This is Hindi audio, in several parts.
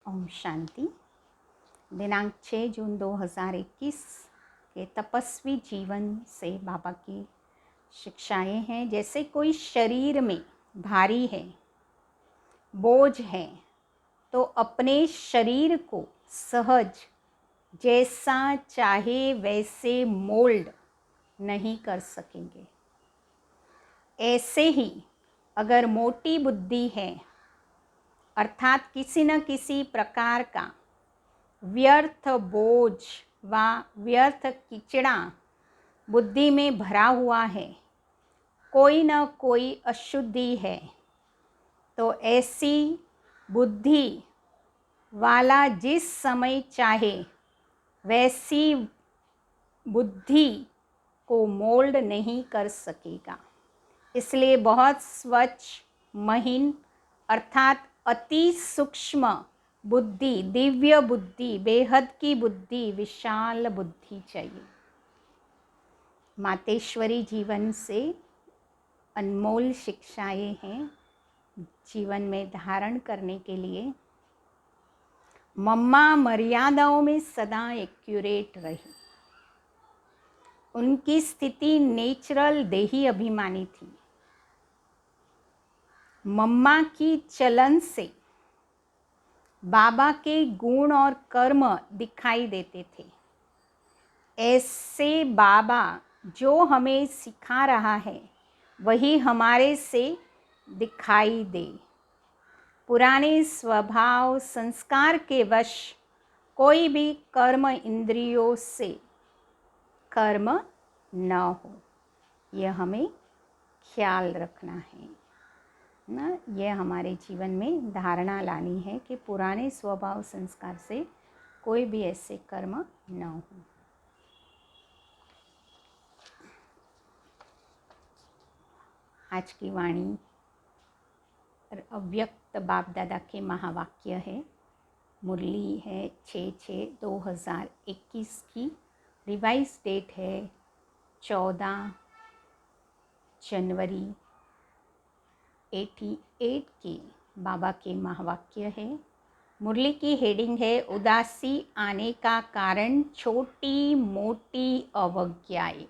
ओम शांति। दिनांक 6 जून 2021 के तपस्वी जीवन से बाबा की शिक्षाएं हैं। जैसे कोई शरीर में भारी है, बोझ है, तो अपने शरीर को सहज जैसा चाहे वैसे मोल्ड नहीं कर सकेंगे। ऐसे ही अगर मोटी बुद्धि है, अर्थात किसी न किसी प्रकार का व्यर्थ बोझ व व्यर्थ कीचड़ा बुद्धि में भरा हुआ है, कोई न कोई अशुद्धि है, तो ऐसी बुद्धि वाला जिस समय चाहे वैसी बुद्धि को मोल्ड नहीं कर सकेगा। इसलिए बहुत स्वच्छ, महीन अर्थात अति सूक्ष्म बुद्धि, दिव्य बुद्धि, बेहद की बुद्धि, विशाल बुद्धि चाहिए। मातेश्वरी जीवन से अनमोल शिक्षाएं हैं जीवन में धारण करने के लिए। मम्मा मर्यादाओं में सदा एक्यूरेट रही। उनकी स्थिति नेचुरल देही अभिमानी थी। मम्मा की चलन से बाबा के गुण और कर्म दिखाई देते थे। ऐसे बाबा जो हमें सिखा रहा है वही हमारे से दिखाई दे। पुराने स्वभाव संस्कार के वश कोई भी कर्म इंद्रियों से कर्म न हो, यह हमें ख्याल रखना है ना। यह हमारे जीवन में धारणा लानी है कि पुराने स्वभाव संस्कार से कोई भी ऐसे कर्म न हो। आज की वाणी अव्यक्त बाप दादा के महावाक्य है। मुरली है 6/6/2021 की। रिवाइज डेट है 14 जनवरी 88 की। बाबा के महावाक्य है। मुरली की हेडिंग है उदासी आने का कारण छोटी मोटी अवज्ञाएं।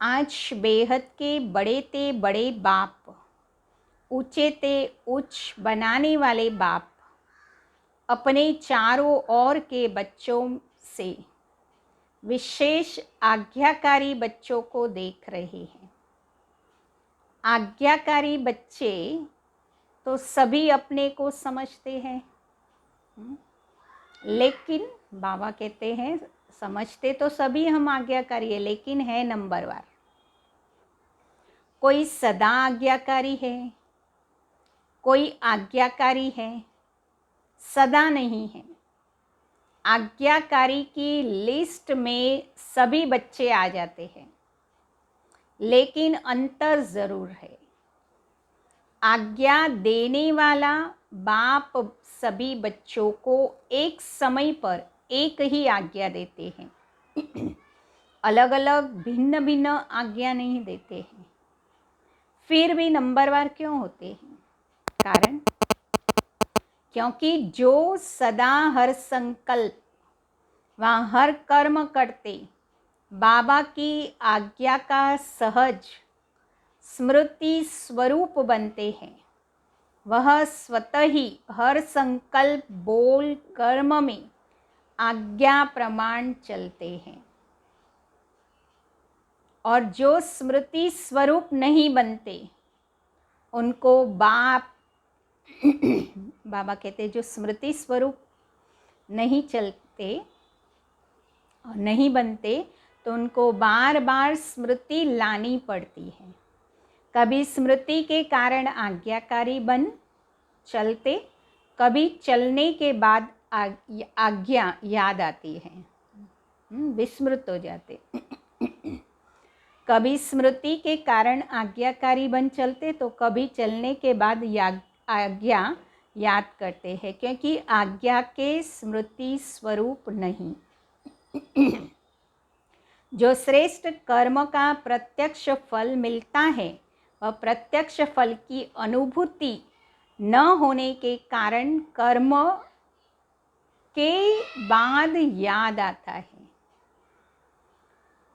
आज बेहद के बड़े ते बड़े बाप, ऊंचे ते उच्च बनाने वाले बाप अपने चारों ओर के बच्चों से विशेष आज्ञाकारी बच्चों को देख रहे हैं। आज्ञाकारी बच्चे तो सभी अपने को समझते हैं, लेकिन बाबा कहते हैं समझते तो सभी हम आज्ञाकारी है, लेकिन है नंबरवार। कोई सदा आज्ञाकारी है, कोई आज्ञाकारी है, सदा नहीं है। आज्ञाकारी की लिस्ट में सभी बच्चे आ जाते हैं, लेकिन अंतर ज़रूर है। आज्ञा देने वाला बाप सभी बच्चों को एक समय पर एक ही आज्ञा देते हैं। अलग अलग भिन्न भिन्न आज्ञा नहीं देते हैं। फिर भी नंबरवार क्यों होते हैं? कारण क्योंकि जो सदा हर संकल्प व हर कर्म करते बाबा की आज्ञा का सहज स्मृति स्वरूप बनते हैं, वह स्वतः ही हर संकल्प, बोल, कर्म में आज्ञा प्रमाण चलते हैं। और जो स्मृति स्वरूप नहीं बनते उनको बाबा कहते हैं जो स्मृति स्वरूप नहीं चलते और नहीं बनते तो उनको बार बार स्मृति लानी पड़ती है। कभी स्मृति के कारण आज्ञाकारी बन चलते, कभी चलने के बाद आज्ञा याद आती है, विस्मृत हो जाते। कभी स्मृति के कारण आज्ञाकारी बन चलते तो कभी चलने के बाद आज्ञा याद करते हैं, क्योंकि आज्ञा के स्मृति स्वरूप नहीं। जो श्रेष्ठ कर्म का प्रत्यक्ष फल मिलता है वह प्रत्यक्ष फल की अनुभूति न होने के कारण कर्म के बाद याद आता है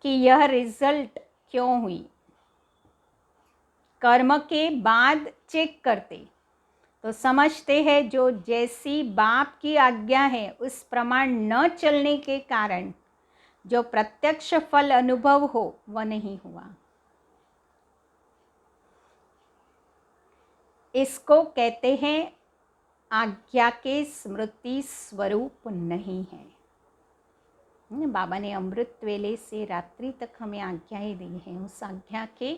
कि यह रिजल्ट क्यों हुई। कर्म के बाद चेक करते तो समझते हैं जो जैसी बाप की आज्ञा है उस प्रमाण न चलने के कारण जो प्रत्यक्ष फल अनुभव हो वह नहीं हुआ। इसको कहते हैं आज्ञा के स्मृति स्वरूप नहीं है। बाबा ने अमृत वेले से रात्रि तक हमें आज्ञाएं दी हैं, उस आज्ञा के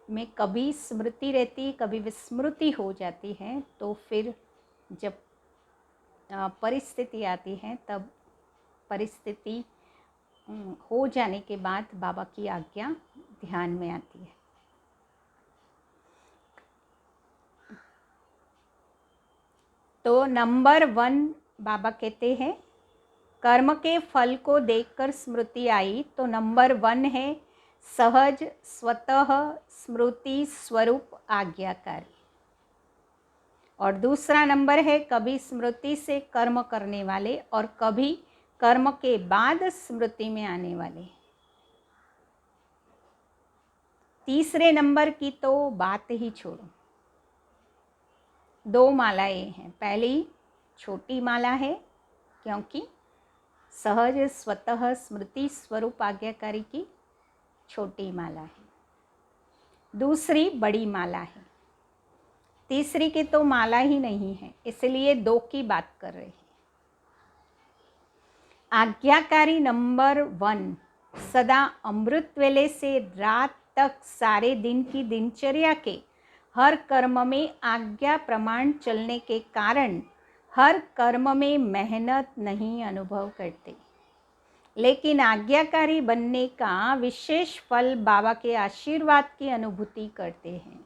में कभी स्मृति रहती, कभी विस्मृति हो जाती है, तो फिर जब परिस्थिति आती है तब परिस्थिति हो जाने के बाद बाबा की आज्ञा ध्यान में आती है। तो नंबर 1 बाबा कहते हैं कर्म के फल को देखकर स्मृति आई, तो नंबर 1 है सहज स्वतः स्मृति स्वरूप आज्ञाकारी। और दूसरा नंबर है कभी स्मृति से कर्म करने वाले और कभी कर्म के बाद स्मृति में आने वाले। तीसरे नंबर की तो बात ही छोड़ो। 2 मालाएं हैं। पहली छोटी माला है क्योंकि सहज स्वतः स्मृति स्वरूप आज्ञाकारी की छोटी माला है। दूसरी बड़ी माला है। तीसरी की तो माला ही नहीं है, इसलिए 2 की बात कर रहे हैं। आज्ञाकारी नंबर 1 सदा अमृत वेले से रात तक सारे दिन की दिनचर्या के हर कर्म में आज्ञा प्रमाण चलने के कारण हर कर्म में मेहनत नहीं अनुभव करते, लेकिन आज्ञाकारी बनने का विशेष फल बाबा के आशीर्वाद की अनुभूति करते हैं,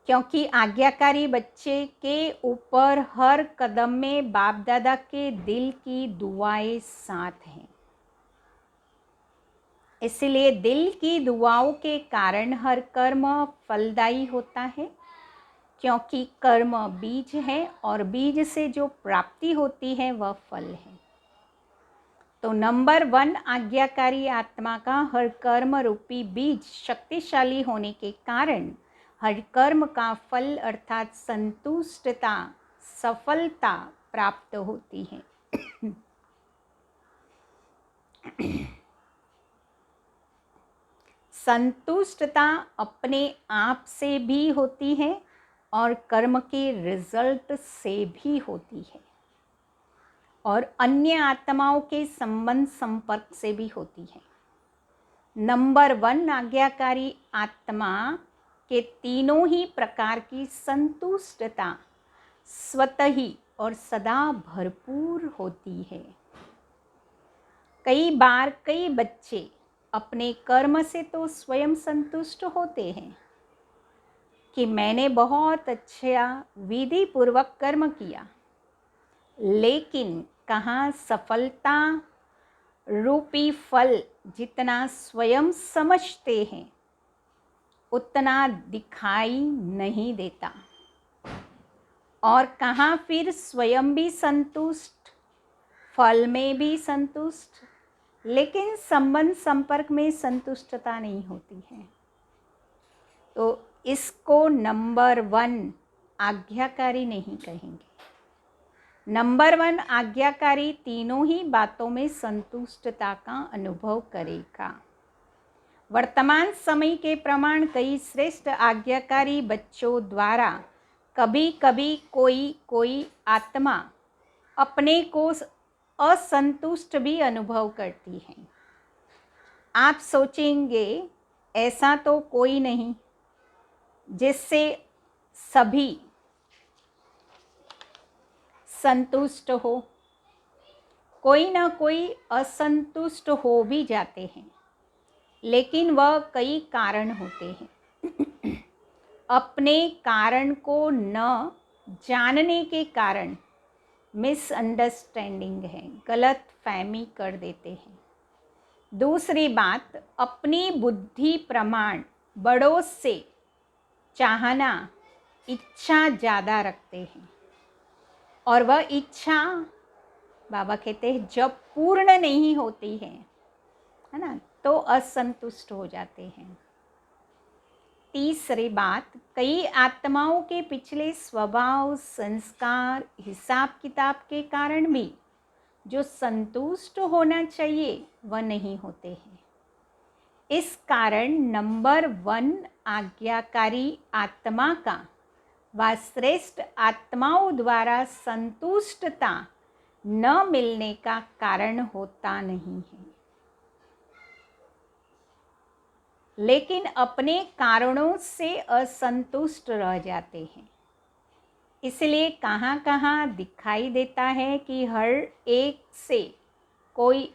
क्योंकि आज्ञाकारी बच्चे के ऊपर हर कदम में बाप दादा के दिल की दुआएं साथ हैं। इसलिए दिल की दुआओं के कारण हर कर्म फलदायी होता है, क्योंकि कर्म बीज है और बीज से जो प्राप्ति होती है वह फल है। तो नंबर 1 आज्ञाकारी आत्मा का हर कर्म रूपी बीज शक्तिशाली होने के कारण हर कर्म का फल अर्थात संतुष्टता सफलता प्राप्त होती है। संतुष्टता अपने आप से भी होती है और कर्म के रिजल्ट से भी होती है और अन्य आत्माओं के संबंध संपर्क से भी होती है। नंबर 1 आज्ञाकारी आत्मा के तीनों ही प्रकार की संतुष्टता स्वतः ही और सदा भरपूर होती है। कई बार कई बच्चे अपने कर्म से तो स्वयं संतुष्ट होते हैं कि मैंने बहुत अच्छा विधि पूर्वक कर्म किया, लेकिन कहाँ सफलता रूपी फल जितना स्वयं समझते हैं उतना दिखाई नहीं देता, और कहाँ फिर स्वयं भी संतुष्ट, फल में भी संतुष्ट, लेकिन संबंध संपर्क में संतुष्टता नहीं होती है। तो इसको नंबर 1 आज्ञाकारी नहीं कहेंगे। नंबर 1 आज्ञाकारी तीनों ही बातों में संतुष्टता का अनुभव करेगा। वर्तमान समय के प्रमाण कई श्रेष्ठ आज्ञाकारी बच्चों द्वारा कभी कभी कोई आत्मा अपने को असंतुष्ट भी अनुभव करती है। आप सोचेंगे ऐसा तो कोई नहीं जिससे सभी संतुष्ट हो, कोई ना कोई असंतुष्ट हो भी जाते हैं, लेकिन वह कई कारण होते हैं। अपने कारण को न जानने के कारण मिसअंडरस्टैंडिंग है, गलत फहमी कर देते हैं। दूसरी बात, अपनी बुद्धि प्रमाण बड़ों से चाहना, इच्छा ज़्यादा रखते हैं, और वह इच्छा बाबा कहते हैं जब पूर्ण नहीं होती है ना, तो असंतुष्ट हो जाते हैं। तीसरी बात, कई आत्माओं के पिछले स्वभाव, संस्कार, हिसाब किताब के कारण भी जो संतुष्ट होना चाहिए वह नहीं होते हैं। इस कारण नंबर 1 आज्ञाकारी आत्मा का व श्रेष्ठ आत्माओं द्वारा संतुष्टता न मिलने का कारण होता नहीं है, लेकिन अपने कारणों से असंतुष्ट रह जाते हैं। इसलिए कहाँ कहाँ दिखाई देता है कि हर एक से कोई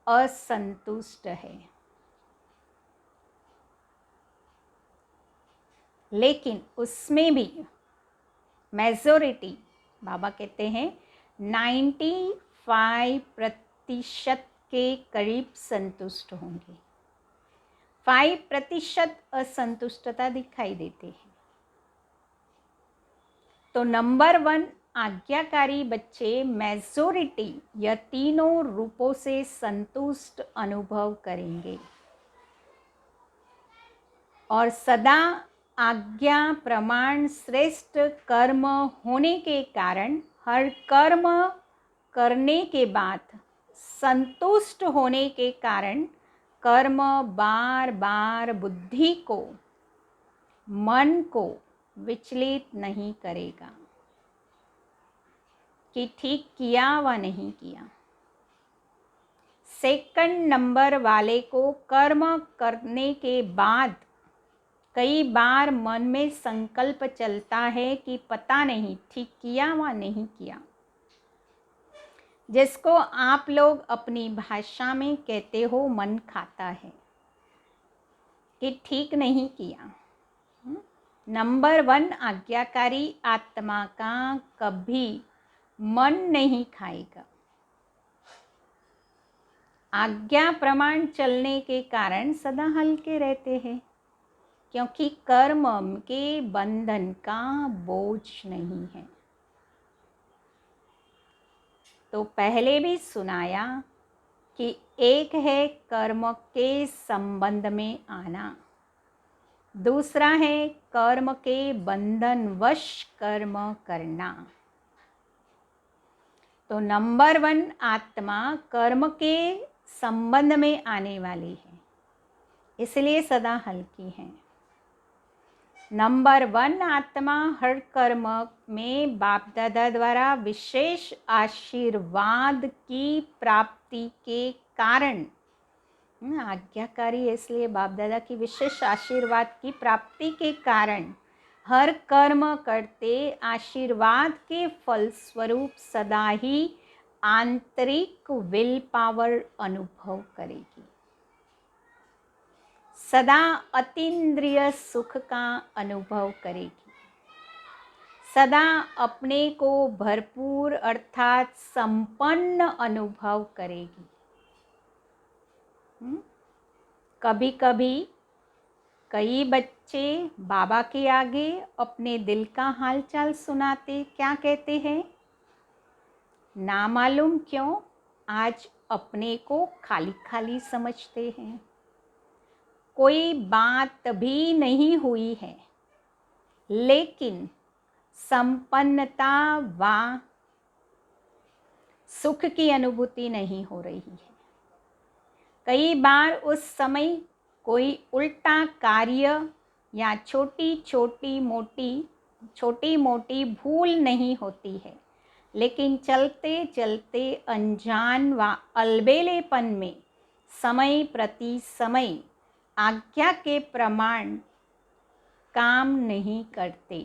असंतुष्ट है, लेकिन उसमें भी मेजॉरिटी, बाबा कहते हैं 95% के करीब संतुष्ट होंगे। 5% असंतुष्टता दिखाई देते हैं। तो नंबर 1 आज्ञाकारी बच्चे मेजॉरिटी यह तीनों रूपों से संतुष्ट अनुभव करेंगे और सदा आज्ञा प्रमाण श्रेष्ठ कर्म होने के कारण हर कर्म करने के बाद संतुष्ट होने के कारण कर्म बार बार बुद्धि को, मन को विचलित नहीं करेगा कि ठीक किया व नहीं किया। सेकंड नंबर वाले को कर्म करने के बाद कई बार मन में संकल्प चलता है कि पता नहीं ठीक किया व नहीं किया, जिसको आप लोग अपनी भाषा में कहते हो मन खाता है कि ठीक नहीं किया। नंबर 1 आज्ञाकारी आत्मा का कभी मन नहीं खाएगा। आज्ञा प्रमाण चलने के कारण सदा हल्के रहते हैं, क्योंकि कर्म के बंधन का बोझ नहीं है। तो पहले भी सुनाया कि एक है कर्म के संबंध में आना, दूसरा है कर्म के बंधन वश कर्म करना। तो नंबर 1 आत्मा कर्म के संबंध में आने वाली है, इसलिए सदा हल्की है। नंबर 1 आत्मा हर कर्म में बाप दादा द्वारा विशेष आशीर्वाद की प्राप्ति के कारण, आज्ञाकारी इसलिए बाप दादा की विशेष आशीर्वाद की प्राप्ति के कारण हर कर्म करते आशीर्वाद के फलस्वरूप सदा ही आंतरिक विल पावर अनुभव करेगी, सदा अतीन्द्रिय सुख का अनुभव करेगी, सदा अपने को भरपूर अर्थात संपन्न अनुभव करेगी। कभी कभी कई बच्चे बाबा के आगे अपने दिल का हालचाल सुनाते क्या कहते हैं, ना मालूम क्यों आज अपने को खाली खाली समझते हैं, कोई बात भी नहीं हुई है, लेकिन संपन्नता व सुख की अनुभूति नहीं हो रही है। कई बार उस समय कोई उल्टा कार्य या छोटी मोटी भूल नहीं होती है, लेकिन चलते चलते अनजान व अलबेलेपन में समय प्रति समय आज्ञा के प्रमाण काम नहीं करते।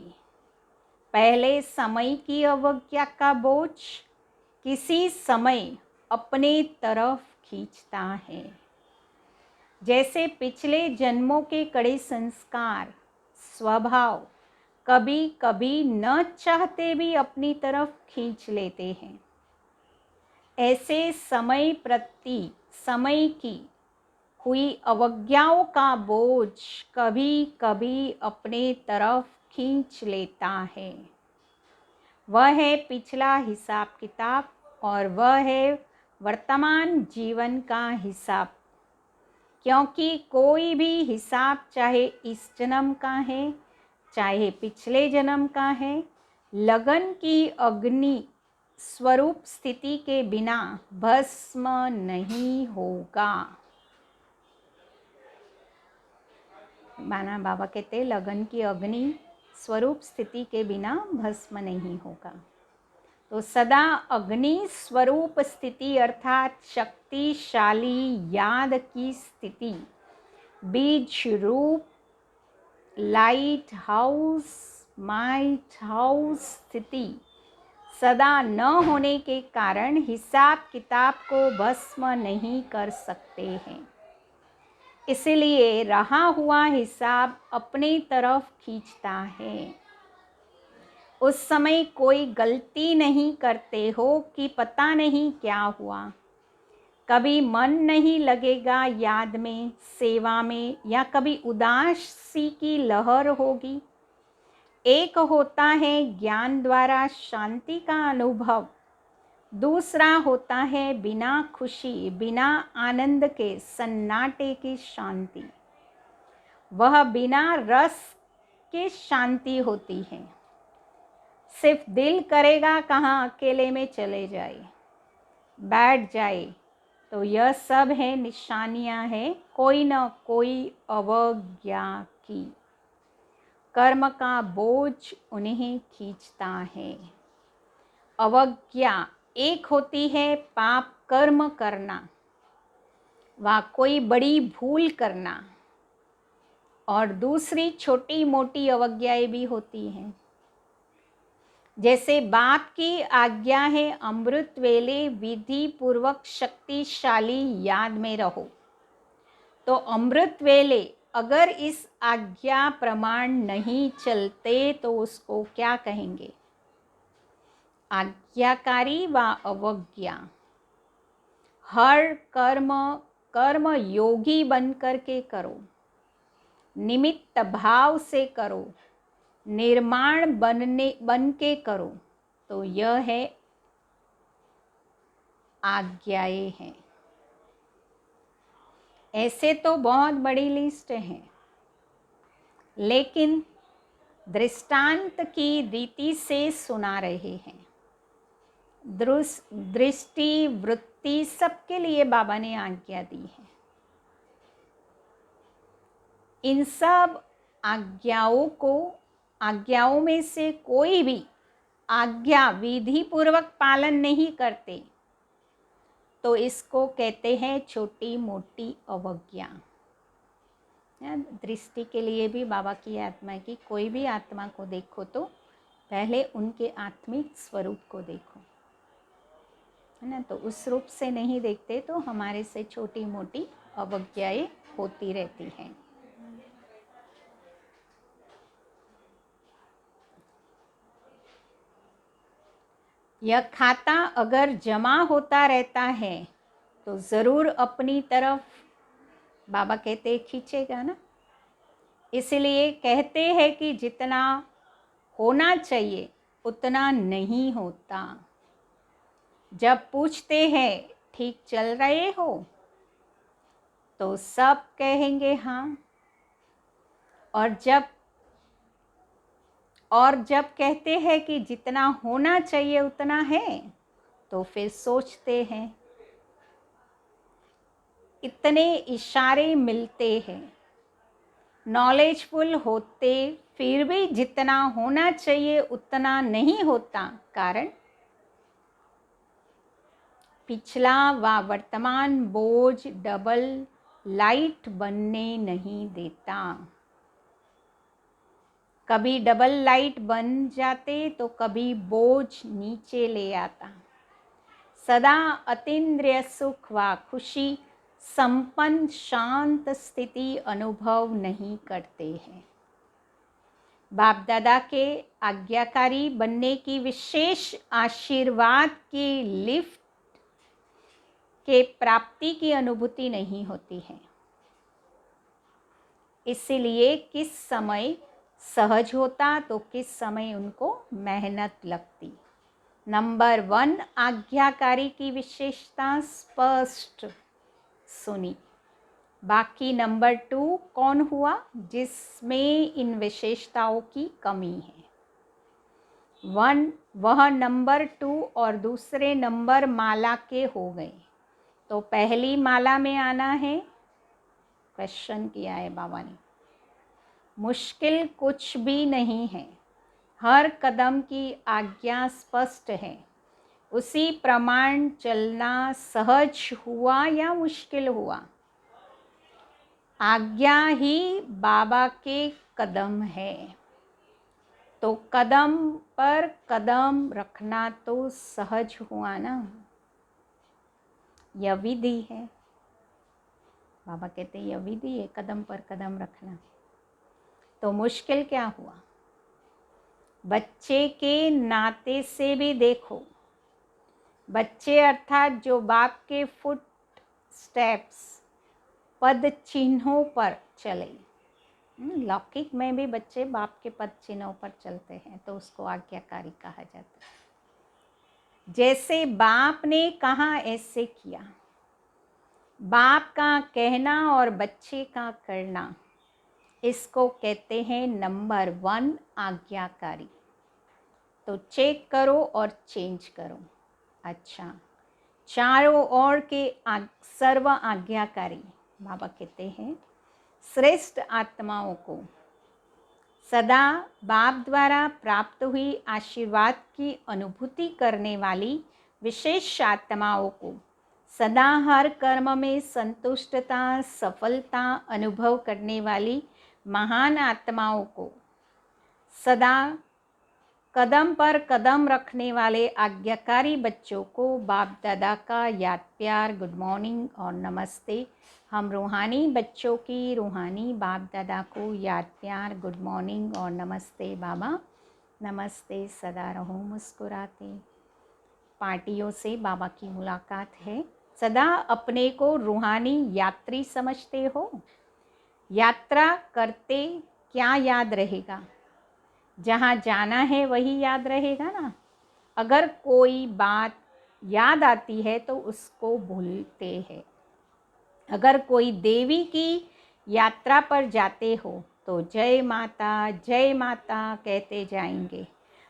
पहले समय की अवज्ञा का बोझ किसी समय अपने तरफ खींचता है, जैसे पिछले जन्मों के कड़े संस्कार, स्वभाव कभी कभी न चाहते भी अपनी तरफ खींच लेते हैं। ऐसे समय प्रति समय की हुई अवज्ञाओं का बोझ कभी कभी अपने तरफ खींच लेता है। वह है पिछला हिसाब किताब और वह है वर्तमान जीवन का हिसाब। क्योंकि कोई भी हिसाब चाहे इस जन्म का है चाहे पिछले जन्म का है, लगन की अग्नि स्वरूप स्थिति के बिना भस्म नहीं होगा। माना बाबा कहते लगन की अग्नि स्वरूप स्थिति के बिना भस्म नहीं होगा। तो सदा अग्नि स्वरूप स्थिति अर्थात शक्तिशाली याद की स्थिति, बीज रूप लाइट हाउस माइट हाउस स्थिति सदा न होने के कारण हिसाब किताब को भस्म नहीं कर सकते हैं। इसलिए रहा हुआ हिसाब अपनी तरफ खींचता है। उस समय कोई गलती नहीं करते हो कि पता नहीं क्या हुआ। कभी मन नहीं लगेगा याद में, सेवा में, या कभी उदासी की लहर होगी। एक होता है ज्ञान द्वारा शांति का अनुभव, दूसरा होता है बिना खुशी बिना आनंद के सन्नाटे की शांति। वह बिना रस के शांति होती है। सिर्फ दिल करेगा कहाँ अकेले में चले जाए, बैठ जाए। तो यह सब है निशानियां हैं कोई न कोई अवज्ञा की। कर्म का बोझ उन्हें खींचता है। अवज्ञा एक होती है पाप कर्म करना व कोई बड़ी भूल करना, और दूसरी छोटी मोटी अवज्ञाएं भी होती हैं। जैसे बाप की आज्ञा है अमृत वेले विधि पूर्वक शक्तिशाली याद में रहो, तो अमृत वेले अगर इस आज्ञा प्रमाण नहीं चलते तो उसको क्या कहेंगे? आज्ञाकारी व अवज्ञा। हर कर्म योगी बन करके करो, निमित्त भाव से करो, निर्माण बन के करो, तो यह है आज्ञाएं हैं। ऐसे तो बहुत बड़ी लिस्ट है, लेकिन दृष्टांत की रीति से सुना रहे हैं। दृष्टि वृत्ति सबके लिए बाबा ने आज्ञा दी है। इन सब आज्ञाओं में से कोई भी आज्ञा विधि पूर्वक पालन नहीं करते तो इसको कहते हैं छोटी मोटी अवज्ञा। दृष्टि के लिए भी बाबा की आत्मा की कोई भी आत्मा को देखो तो पहले उनके आत्मिक स्वरूप को देखो, है ना। तो उस रूप से नहीं देखते तो हमारे से छोटी मोटी अवज्ञाएं होती रहती हैं। यह खाता अगर जमा होता रहता है तो ज़रूर अपनी तरफ बाबा कहते खींचेगा ना। इसलिए कहते हैं कि जितना होना चाहिए उतना नहीं होता। जब पूछते हैं ठीक चल रहे हो तो सब कहेंगे हाँ, और जब कहते हैं कि जितना होना चाहिए उतना है तो फिर सोचते हैं। इतने इशारे मिलते हैं, नॉलेजफुल होते फिर भी जितना होना चाहिए उतना नहीं होता। कारण पिछला व वर्तमान बोझ डबल लाइट बनने नहीं देता। कभी डबल लाइट बन जाते तो कभी बोझ नीचे ले आता। सदा अतीन्द्रिय सुख व खुशी संपन्न शांत स्थिति अनुभव नहीं करते हैं। बाप दादा के आज्ञाकारी बनने की विशेष आशीर्वाद की लिफ्ट के प्राप्ति की अनुभूति नहीं होती है। इसीलिए किस समय सहज होता तो किस समय उनको मेहनत लगती। नंबर 1 आज्ञाकारी की विशेषता स्पष्ट सुनी। बाकी नंबर 2 कौन हुआ जिसमें इन विशेषताओं की कमी है। वह नंबर 2 और दूसरे नंबर माला के हो गए। तो पहली माला में आना है। क्वेश्चन किया है बाबा ने, मुश्किल कुछ भी नहीं है, हर कदम की आज्ञा स्पष्ट है, उसी प्रमाण चलना सहज हुआ या मुश्किल हुआ। आज्ञा ही बाबा के कदम है, तो कदम पर कदम रखना तो सहज हुआ ना। यह विधि है, बाबा कहते हैं यह विधि है कदम पर कदम रखना। तो मुश्किल क्या हुआ? बच्चे के नाते से भी देखो, बच्चे अर्थात जो बाप के फुट स्टेप्स पद चिन्हों पर चले। लौकिक में भी बच्चे बाप के पद चिन्हों पर चलते हैं तो उसको आज्ञाकारी कहा जाता है। जैसे बाप ने कहा ऐसे किया। बाप का कहना और बच्चे का करना, इसको कहते हैं नंबर 1 आज्ञाकारी। तो चेक करो और चेंज करो। अच्छा, चारों ओर के सर्व आज्ञाकारी बाबा कहते हैं श्रेष्ठ आत्माओं को, सदा बाप द्वारा प्राप्त हुई आशीर्वाद की अनुभूति करने वाली विशेष आत्माओं को, सदा हर कर्म में संतुष्टता सफलता अनुभव करने वाली महान आत्माओं को, सदा कदम पर कदम रखने वाले आज्ञाकारी बच्चों को बाप दादा का याद प्यार, गुड मॉर्निंग और नमस्ते। हम रूहानी बच्चों की रूहानी बाप दादा को याद प्यार, गुड मॉर्निंग और नमस्ते बाबा। नमस्ते, सदा रहो मुस्कुराते। पार्टियों से बाबा की मुलाकात है। सदा अपने को रूहानी यात्री समझते हो। यात्रा करते क्या याद रहेगा? जहाँ जाना है वही याद रहेगा ना। अगर कोई बात याद आती है तो उसको भूलते हैं। अगर कोई देवी की यात्रा पर जाते हो तो जय माता कहते जाएंगे।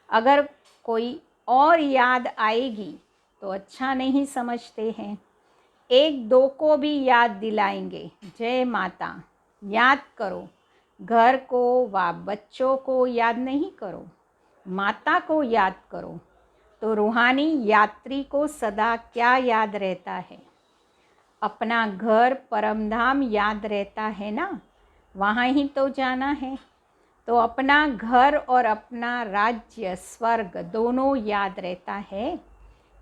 अगर कोई और याद आएगी तो अच्छा नहीं समझते हैं। एक दो को भी याद दिलाएंगे, जय माता याद करो। घर को व बच्चों को याद नहीं करो, माता को याद करो। तो रूहानी यात्री को सदा क्या याद रहता है? अपना घर परमधाम याद रहता है ना, वहाँ ही तो जाना है। तो अपना घर और अपना राज्य स्वर्ग दोनों याद रहता है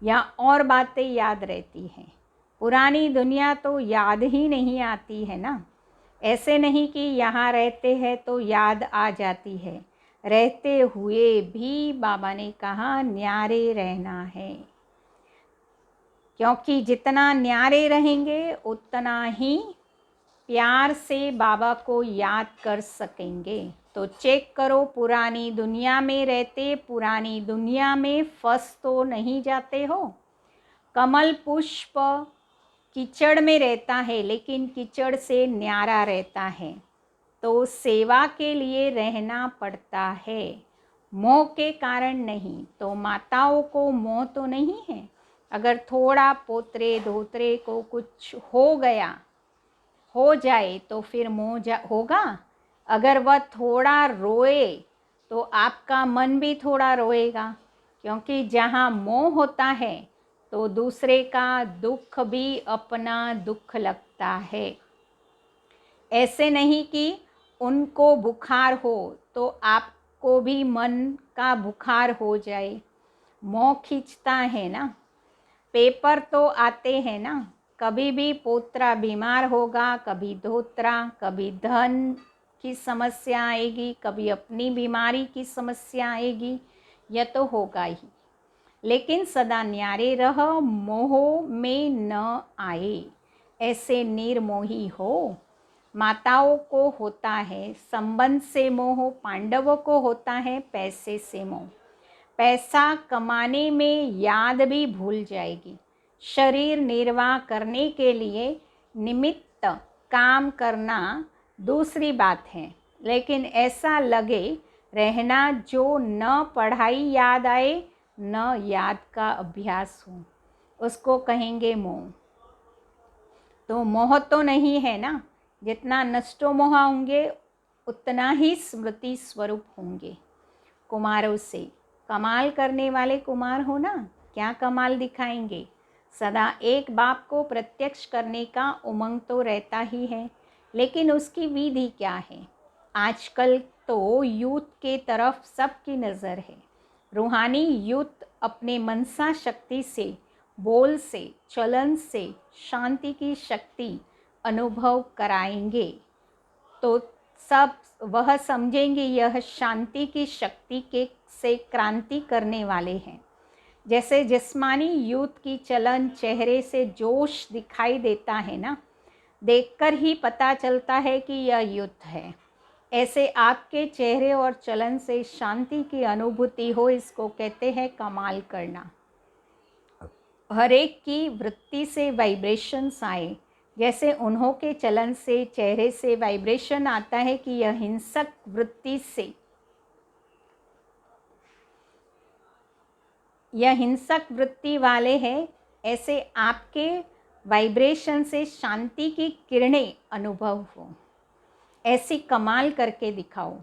या और बातें याद रहती हैं? पुरानी दुनिया तो याद ही नहीं आती है ना। ऐसे नहीं कि यहाँ रहते हैं तो याद आ जाती है, रहते हुए भी बाबा ने कहा न्यारे रहना है, क्योंकि जितना न्यारे रहेंगे उतना ही प्यार से बाबा को याद कर सकेंगे। तो चेक करो, पुरानी दुनिया में रहते पुरानी दुनिया में फंस तो नहीं जाते हो। कमल पुष्प कीचड़ में रहता है लेकिन कीचड़ से न्यारा रहता है। तो सेवा के लिए रहना पड़ता है, मोह के कारण नहीं। तो माताओं को मोह तो नहीं है। अगर थोड़ा पोतरे धोतरे को कुछ हो जाए तो फिर मोह होगा। अगर वह थोड़ा रोए तो आपका मन भी थोड़ा रोएगा, क्योंकि जहाँ मोह होता है तो दूसरे का दुख भी अपना दुख लगता है। ऐसे नहीं कि उनको बुखार हो तो आपको भी मन का बुखार हो जाए। मोह खींचता है ना। पेपर तो आते हैं ना, कभी भी पोतरा बीमार होगा, कभी धोत्रा, कभी धन की समस्या आएगी, कभी अपनी बीमारी की समस्या आएगी, यह तो होगा ही। लेकिन सदा न्यारे रहो, मोह में न आए, ऐसे निर्मोही हो। माताओं को होता है संबंध से मोह, पांडवों को होता है पैसे से मोह। पैसा कमाने में याद भी भूल जाएगी। शरीर निर्वाह करने के लिए निमित्त काम करना दूसरी बात है, लेकिन ऐसा लगे रहना जो न पढ़ाई याद आए न याद का अभ्यास हो, उसको कहेंगे मोह। तो मोह तो नहीं है ना, जितना नष्टो मोह होंगे उतना ही स्मृति स्वरूप होंगे। कुमारों से कमाल करने वाले कुमार हो ना, क्या कमाल दिखाएंगे। सदा एक बाप को प्रत्यक्ष करने का उमंग तो रहता ही है, लेकिन उसकी विधि क्या है। आजकल तो यूथ के तरफ सबकी नज़र है। रूहानी यूथ अपने मनसा शक्ति से, बोल से, चलन से शांति की शक्ति अनुभव कराएंगे तो सब वह समझेंगे यह शांति की शक्ति के से क्रांति करने वाले हैं। जैसे जिस्मानी यूथ की चलन चेहरे से जोश दिखाई देता है ना, देखकर ही पता चलता है कि यह यूथ है। ऐसे आपके चेहरे और चलन से शांति की अनुभूति हो, इसको कहते हैं कमाल करना। हर एक की वृत्ति से वाइब्रेशंस आए, जैसे उन्हों के चलन से चेहरे से वाइब्रेशन आता है कि यह हिंसक वृत्ति से, यह हिंसक वृत्ति वाले हैं। ऐसे आपके वाइब्रेशन से शांति की किरणें अनुभव हो, ऐसी कमाल करके दिखाओ।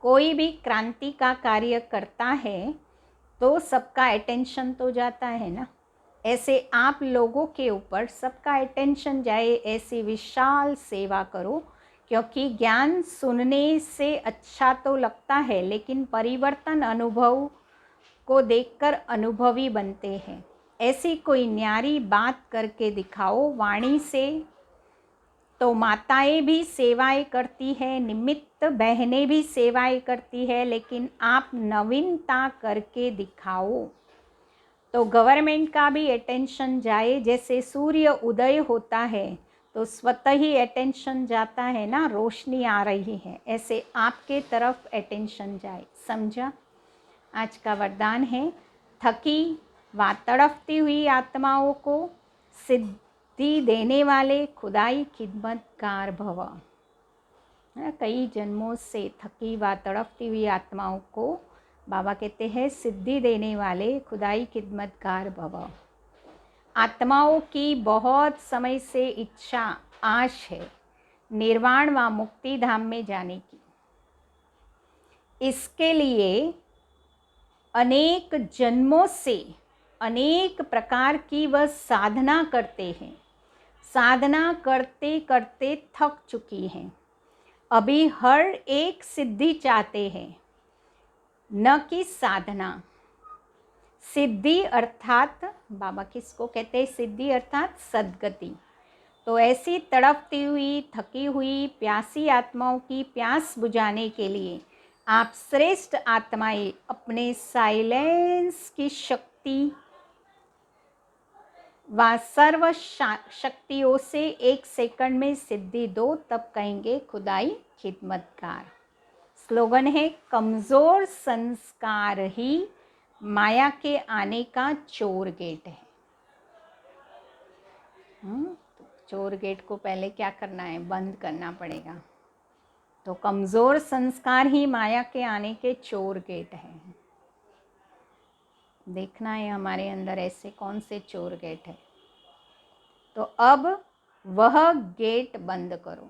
कोई भी क्रांति का कार्य करता है तो सबका अटेंशन तो जाता है ना, ऐसे आप लोगों के ऊपर सबका अटेंशन जाए, ऐसी विशाल सेवा करो। क्योंकि ज्ञान सुनने से अच्छा तो लगता है, लेकिन परिवर्तन अनुभव को देखकर अनुभवी बनते हैं। ऐसी कोई न्यारी बात करके दिखाओ। वाणी से तो माताएं भी सेवाएं करती है, निमित्त बहनें भी सेवाएं करती है, लेकिन आप नवीनता करके दिखाओ तो गवर्नमेंट का भी अटेंशन जाए। जैसे सूर्य उदय होता है तो स्वतः ही अटेंशन जाता है ना, रोशनी आ रही है, ऐसे आपके तरफ अटेंशन जाए। समझा? आज का वरदान है, थकी व तड़पती हुई आत्माओं को सिद्धि देने वाले खुदाई खिदमतगार भव। कई जन्मों से थकी व तड़पती हुई आत्माओं को बाबा कहते हैं सिद्धि देने वाले खुदाई खिदमतगार भव। आत्माओं की बहुत समय से इच्छा आश है निर्वाण व मुक्ति धाम में जाने की। इसके लिए अनेक जन्मों से अनेक प्रकार की वह साधना करते हैं। साधना करते करते थक चुकी हैं। अभी हर एक सिद्धि चाहते हैं, न कि साधना। सिद्धि अर्थात बाबा किसको कहते हैं? सिद्धि अर्थात सद्गति। तो ऐसी तड़पती हुई, थकी हुई, प्यासी आत्माओं की प्यास बुझाने के लिए आप श्रेष्ठ आत्माएं अपने साइलेंस की शक्ति व सर्व शक्तियों से 1 सेकंड में सिद्धि दो, तब कहेंगे खुदाई खिदमतगार। स्लोगन है, कमज़ोर संस्कार ही माया के आने का चोर गेट है। चोर गेट को पहले क्या करना है? बंद करना पड़ेगा। तो कमज़ोर संस्कार ही माया के आने के चोर गेट हैं। देखना है हमारे अंदर ऐसे कौन से चोर गेट है, तो अब वह गेट बंद करो।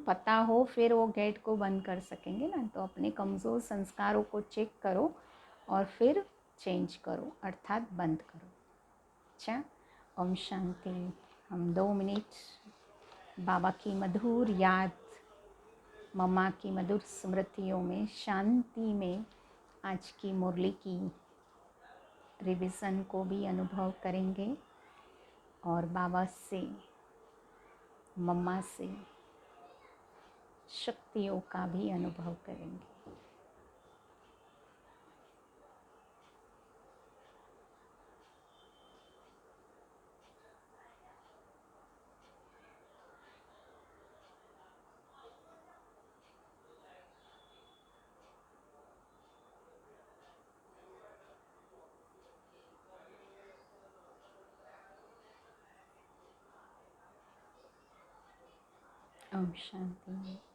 पता हो फिर वो गेट को बंद कर सकेंगे ना। तो अपने कमज़ोर संस्कारों को चेक करो और फिर चेंज करो, अर्थात बंद करो। अच्छा, ओम शांति। हम 2 मिनट बाबा की मधुर याद, मम्मा की मधुर स्मृतियों में, शांति में आज की मुरली की रिविज़न को भी अनुभव करेंगे और बाबा से, मम्मा से शक्तियों का भी अनुभव करेंगे। ओम शांति।